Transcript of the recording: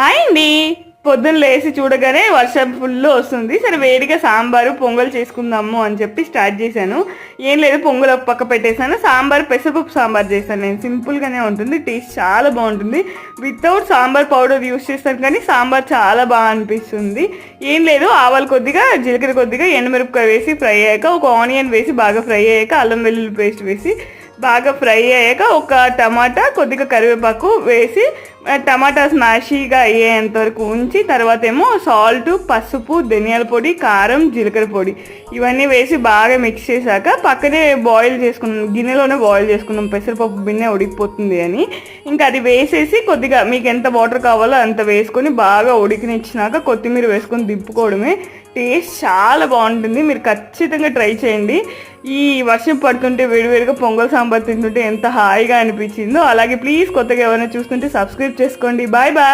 Hi అండి. పొద్దున్న లేచి చూడగానే వర్షం ఫుల్ వస్తుంది. సరే వేడిగా సాంబారు పొంగల్ చేసుకుందాము అని చెప్పి స్టార్ట్ చేశాను. ఏం లేదు, పొంగల్ ఒక పక్క పెట్టేశాను. సాంబార్ పెసరపప్పు సాంబార్ చేశాను నేను. సింపుల్గానే ఉంటుంది, టేస్ట్ చాలా బాగుంటుంది. వితౌట్ సాంబార్ పౌడర్ యూస్ చేస్తాను కానీ సాంబార్ చాలా బాగా అనిపిస్తుంది. ఏం లేదు, ఆవాలు కొద్దిగా, జీలకర్ర కొద్దిగా, ఎండుమిరపకాయ వేసి ఫ్రై అయ్యాక ఒక ఆనియన్ వేసి బాగా ఫ్రై అయ్యాక అల్లం వెల్లుల్లి పేస్ట్ వేసి బాగా ఫ్రై అయ్యాక ఒక టమాటా, కొద్దిగా కరివేపాకు వేసి టమాటా స్మాషీగా అయ్యేంత వరకు ఉంచి తర్వాత ఏమో సాల్ట్, పసుపు, ధనియాల పొడి, కారం, జీలకర్ర పొడి ఇవన్నీ వేసి బాగా మిక్స్ చేశాక పక్కనే బాయిల్ చేసుకున్నాం, గిన్నెలోనే బాయిల్ చేసుకున్నాం. పెసరపప్పు బిన్నె ఉడికిపోతుంది అని ఇంకా అది వేసేసి కొద్దిగా మీకు ఎంత వాటర్ కావాలో అంత వేసుకొని బాగా ఉడికినిచ్చినాక కొత్తిమీర వేసుకొని దింపుకోవడమే. టేస్ట్ చాలా బాగుంటుంది, మీరు ఖచ్చితంగా ట్రై చేయండి. ఈ వర్షం పడుతుంటే వేడివేడిగా పొంగల్ సాంబార్ తింటుంటే ఎంత హాయిగా అనిపించిందో. అలాగే ప్లీజ్ కొత్తగా ఎవరైనా చూస్తుంటే సబ్స్క్రైబ్ చేసుకోండి. Bye bye.